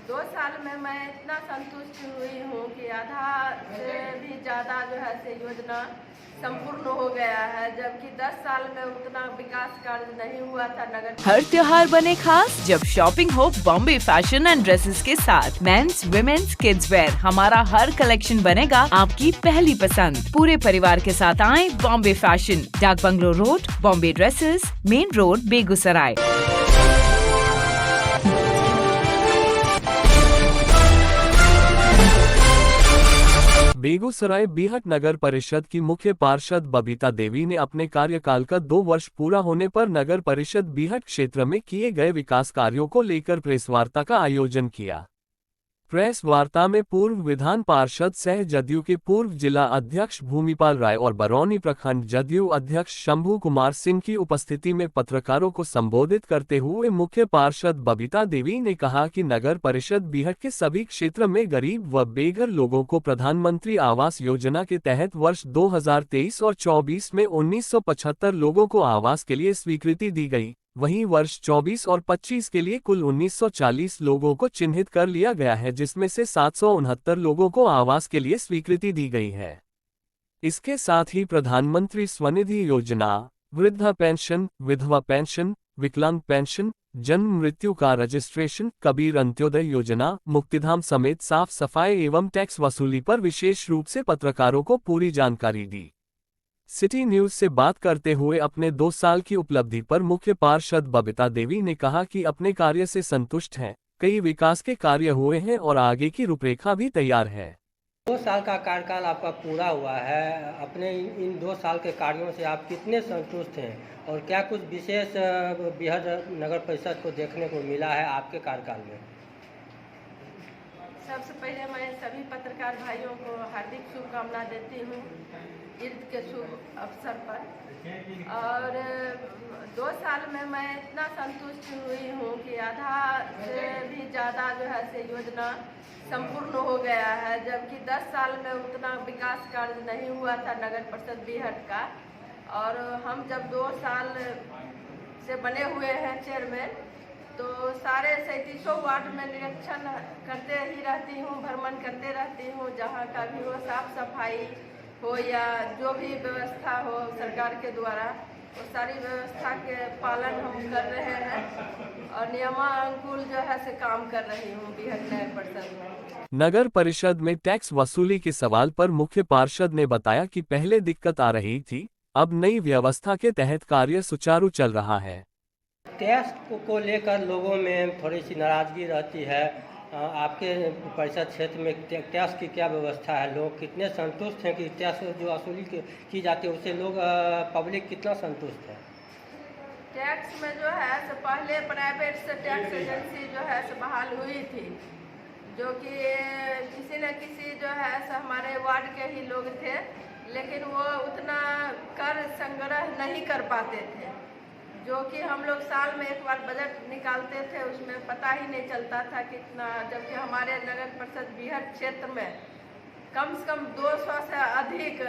2 साल में मैं इतना संतुष्ट हुई हूँ कि आधा से भी ज़्यादा जो है से योजना संपूर्ण हो गया है, जबकि 10 साल में उतना विकास कार्य नहीं हुआ था नगर। हर त्योहार बने खास जब शॉपिंग हो बॉम्बे फैशन एंड ड्रेसेस के साथ। मेंस, विमेन्स, किड्स वेयर, हमारा हर कलेक्शन बनेगा आपकी पहली पसंद। पूरे परिवार के साथ आए Bombay fashion, Dak bungalow road, Bombay dresses, main road, Begusarai. Begusarai Bihat नगर परिषद की मुख्य पार्षद बबीता देवी ने अपने कार्यकाल का 2 वर्ष पूरा होने पर नगर परिषद बीहट क्षेत्र में किए गए विकास कार्यों को लेकर प्रेस वार्ता का आयोजन किया। प्रेस वार्ता में पूर्व विधान पार्षद सह जदयू के पूर्व जिला अध्यक्ष भूमिपाल राय और बरौनी प्रखंड जदयू अध्यक्ष शंभू कुमार सिंह की उपस्थिति में पत्रकारों को संबोधित करते हुए मुख्य पार्षद बबीता देवी ने कहा कि नगर परिषद बीहट के सभी क्षेत्र में गरीब व बेघर लोगों को प्रधानमंत्री आवास योजना के तहत वर्ष 2023 और 24 में 1975 लोगों को आवास के लिए स्वीकृति दी गई। वहीं वर्ष 24 और 25 के लिए कुल 1940 लोगों को चिन्हित कर लिया गया है, जिसमें से 769 लोगों को आवास के लिए स्वीकृति दी गई है। इसके साथ ही प्रधानमंत्री स्वनिधि योजना, वृद्धा पेंशन, विधवा पेंशन, विकलांग पेंशन, जन्म मृत्यु का रजिस्ट्रेशन, कबीर अंत्योदय योजना, मुक्तिधाम समेत साफ सफाई एवं टैक्स वसूली पर विशेष रूप से पत्रकारों को पूरी जानकारी दी। सिटी न्यूज से बात करते हुए अपने 2 साल की उपलब्धि पर मुख्य पार्षद बबीता देवी ने कहा कि अपने कार्य से संतुष्ट हैं, कई विकास के कार्य हुए हैं और आगे की रूपरेखा भी तैयार है। 2 साल का कार्यकाल आपका पूरा हुआ है, अपने इन 2 साल के कार्यों से आप कितने संतुष्ट हैं और क्या कुछ विशेष बीहट नगर परिषद को देखने को मिला है आपके कार्यकाल में? सबसे पहले मैं सभी पत्रकार भाइयों को हार्दिक शुभकामना देती हूँ ईद के शुभ अवसर पर। और 2 साल में मैं इतना संतुष्ट हुई हूँ कि आधा से भी ज़्यादा जो है से योजना संपूर्ण हो गया है, जबकि 10 साल में उतना विकास कार्य नहीं हुआ था नगर परिषद बीहट का। और हम जब 2 साल से बने हुए हैं चेयरमैन, तो सारे 37 वार्ड में निरीक्षण करते ही रहती हूँ, भ्रमण करते रहती हूँ, जहाँ का भी हो, साफ सफाई हो या जो भी व्यवस्था हो सरकार के द्वारा, वो सारी व्यवस्था के पालन हम कर रहे हैं और नियमानुकूल जो है से काम कर रही हूँ बीहट नगर परिषद में। नगर परिषद में टैक्स वसूली के सवाल पर मुख्य पार्षद ने बताया कि पहले दिक्कत आ रही थी, अब नई व्यवस्था के तहत कार्य सुचारू चल रहा है। टैक्स को लेकर लोगों में थोड़ी सी नाराजगी रहती है। आपके परिषद क्षेत्र में टैक्स की क्या व्यवस्था है? लोग कितने संतुष्ट हैं कि टैक्स जो वसूली की जाती है उससे लोग पब्लिक कितना संतुष्ट है? टैक्स में जो है तो पहले प्राइवेट से टैक्स एजेंसी जो है से बहाल हुई थी, जो कि किसी न किसी जो है से हमारे वार्ड के ही लोग थे, लेकिन वो उतना कर संग्रह नहीं कर पाते थे, जो कि हम लोग साल में एक बार बजट निकालते थे, उसमें पता ही नहीं चलता था कितना। जबकि हमारे नगर परिषद बीहट क्षेत्र में कम से कम 200 से अधिक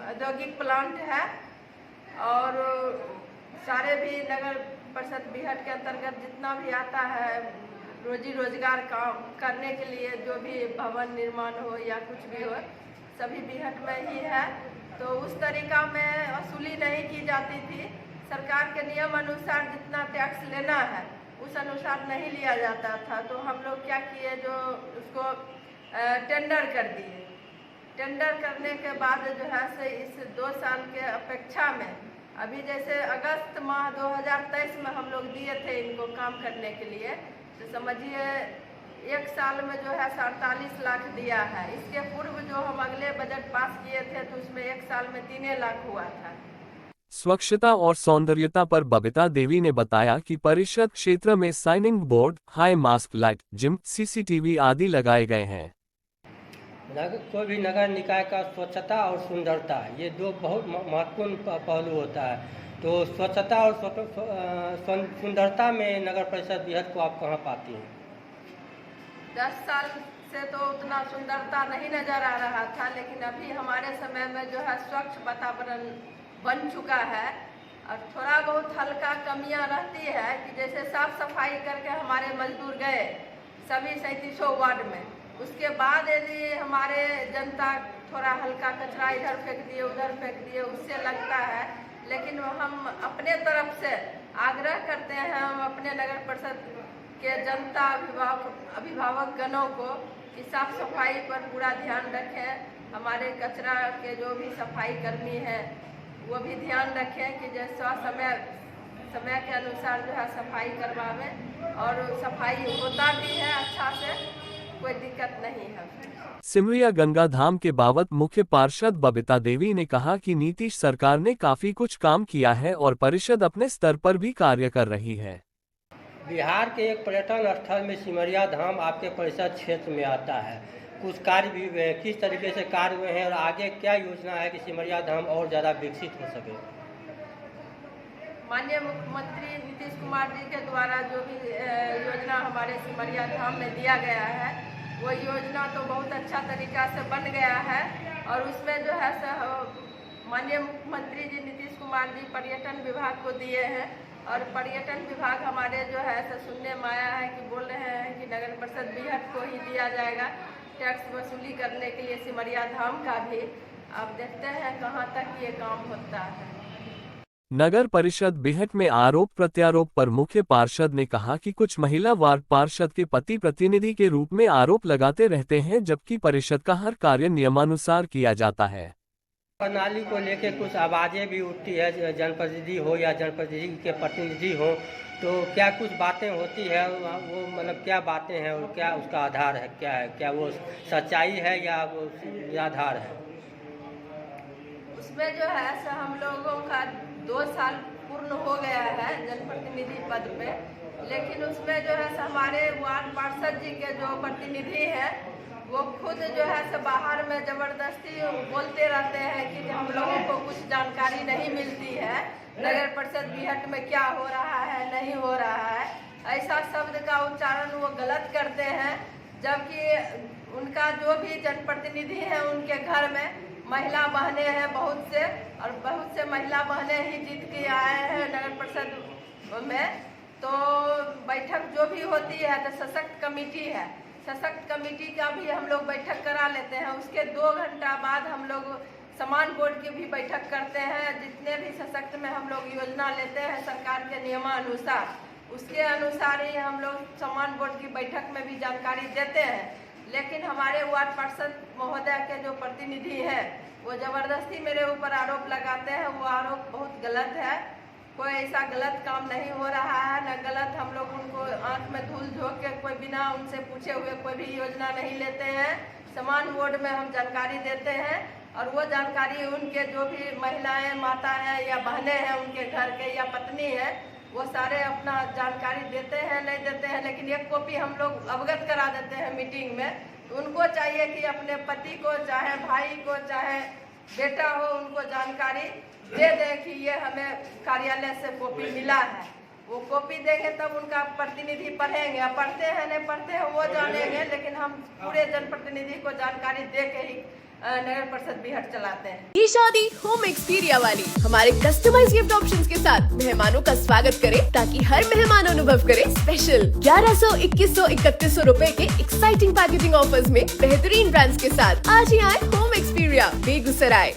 औद्योगिक प्लांट है और सारे भी नगर परिषद बीहट के अंतर्गत जितना भी आता है रोजी रोजगार काम करने के लिए, जो भी भवन निर्माण हो या कुछ भी हो, सभी बीहट में ही है। तो उस तरीका में वसूली नहीं की जाती थी। सरकार के नियम अनुसार जितना टैक्स लेना है उस अनुसार नहीं लिया जाता था। तो हम लोग क्या किए, जो उसको टेंडर कर दिए। टेंडर करने के बाद जो है से इस 2 साल के अपेक्षा में अभी जैसे अगस्त माह 2023 में हम लोग दिए थे इनको काम करने के लिए, तो समझिए 1 साल में जो है 48 लाख दिया है। इसके पूर्व जो हम अगले बजट पास किए थे तो उसमें 1 साल में 3 लाख हुआ था। स्वच्छता और सौंदर्यता पर बबीता देवी ने बताया कि परिषद क्षेत्र में signing board, high mask light, gym, CCTV आदि लगाए गए हैं। कोई भी नगर निकाय का स्वच्छता और सुंदरता, ये 2 बहुत महत्वपूर्ण पहलू होता है। तो स्वच्छता और सुंदरता में नगर परिषद बीहट को आप कहाँ पाती हैं? 10 साल से तो उतना सुंदरता नहीं नजर आ रहा था, लेकिन अभी हमारे समय में जो है स्वच्छ वातावरण बन चुका है। और थोड़ा बहुत हल्का कमियां रहती है कि जैसे साफ सफाई करके हमारे हमारे मजदूर गए सभी 37 वार्ड में। उसके बाद यदि हमारे जनता थोड़ा हल्का कचरा इधर फेंक दिए उधर फेंक दिए उससे लगता है, लेकिन हम अपने तरफ से आग्रह करते हैं हम अपने नगर परिषद के जनता अभिभावक गणों को कि साफ सफाई पर पूरा ध्यान रखें। हमारे कचरा के जो भी सफाई कर्मी हैं वो भी ध्यान रखें कि जैसा समय के अनुसार जो है सफाई करवावें, और सफाई होता भी है अच्छा से, कोई दिक्कत नहीं है। सिमरिया गंगा धाम के बाबत मुख्य पार्षद बबीता देवी ने कहा कि नीतीश सरकार ने काफी कुछ काम किया है और परिषद अपने स्तर पर भी कार्य कर रही है। बिहार के एक पर्यटन स्थल में सिमरिया धाम आपके परिषद क्षेत्र में आता है। कुछ कार्य भी हुए हैं, किस तरीके से कार्य हुए हैं और आगे क्या योजना है कि सिमरिया धाम और ज़्यादा विकसित हो सके? माननीय मुख्यमंत्री नीतीश कुमार जी के द्वारा जो भी योजना हमारे सिमरिया धाम में दिया गया है वो योजना तो बहुत अच्छा तरीका से बन गया है, और उसमें जो है माननीय मुख्यमंत्री जी नीतीश कुमार जी पर्यटन विभाग को दिए हैं, और पर्यटन विभाग हमारे जो है सुनने में आया है कि बोल रहे हैं कि नगर परिषद बीहट को ही दिया जाएगा टैक्स वसूली करने के लिए सिमरिया धाम का भी। अब देखते हैं कहाँ तक ये काम होता है। नगर परिषद बीहट में आरोप प्रत्यारोप पर मुख्य पार्षद ने कहा कि कुछ महिला वार्ड पार्षद के पति प्रतिनिधि के रूप में आरोप लगाते रहते हैं, जबकि परिषद का हर कार्य नियमानुसार किया जाता है। प्रणाली को लेकर कुछ आवाज़ें भी उठती है, जनप्रतिनिधि हो या जनप्रतिनिधि के प्रतिनिधि हो, तो क्या कुछ बातें होती है, वो मतलब क्या बातें हैं और क्या उसका आधार है, क्या है, क्या वो सच्चाई है या वो आधार है? उसमें जो है हम लोगों का 2 साल पूर्ण हो गया है जनप्रतिनिधि पद पे, लेकिन उसमें जो है हमारे वार्ड पार्षद जी के जो प्रतिनिधि हैं वो खुद जो है बाहर में जबरदस्ती बोलते रहते हैं कि हम लोगों को कुछ जानकारी नहीं मिलती है, नगर परिषद बीहट में क्या हो रहा है नहीं हो रहा है, ऐसा शब्द का उच्चारण वो गलत करते हैं। जबकि उनका जो भी जनप्रतिनिधि है उनके घर में महिला बहनें हैं बहुत से, और बहुत से महिला बहनें ही जीत के आए हैं नगर परिषद में। तो बैठक जो भी होती है तो सशक्त कमेटी है, सशक्त कमेटी का भी हम लोग बैठक करा लेते हैं। उसके 2 घंटा बाद हम लोग समान बोर्ड की भी बैठक करते हैं। जितने भी सशक्त में हम लोग योजना लेते हैं सरकार के नियमानुसार, उसके अनुसार ही हम लोग समान बोर्ड की बैठक में भी जानकारी देते हैं। लेकिन हमारे वार्ड पार्षद महोदय के जो प्रतिनिधि हैं वो जबरदस्ती मेरे ऊपर आरोप लगाते हैं, वो आरोप बहुत गलत है। कोई ऐसा गलत काम नहीं हो रहा है, न गलत हम लोग उनको आंख में धूल झोंक के कोई बिना उनसे पूछे हुए कोई भी योजना नहीं लेते हैं। समान बोर्ड में हम जानकारी देते हैं, और वो जानकारी उनके जो भी महिलाएं माता हैं या बहनें हैं उनके घर के या पत्नी है वो सारे अपना जानकारी देते हैं नहीं देते हैं, लेकिन एक कॉपी हम लोग अवगत करा देते हैं मीटिंग में। उनको चाहिए कि अपने पति को चाहे भाई को चाहे बेटा हो उनको जानकारी दे दें कि ये हमें कार्यालय से कॉपी मिला है। वो कॉपी देंगे तब उनका प्रतिनिधि पढ़ेंगे, पढ़ते हैं नहीं पढ़ते हैं वो जानेंगे, लेकिन हम पूरे जनप्रतिनिधि को जानकारी दे के ही नगर परिषद बीहट चलाते हैं। ये शादी होम एक्सपीरिया वाली हमारे कस्टमाइज गिफ्ट ऑप्शंस के साथ मेहमानों का स्वागत करें, ताकि हर मेहमान अनुभव करे स्पेशल। 1100, 2100, 3100 रुपए के एक्साइटिंग पैकेजिंग ऑफर्स में बेहतरीन ब्रांड्स के साथ आज ही आए होम एक्सपीरिया बेगूसराय।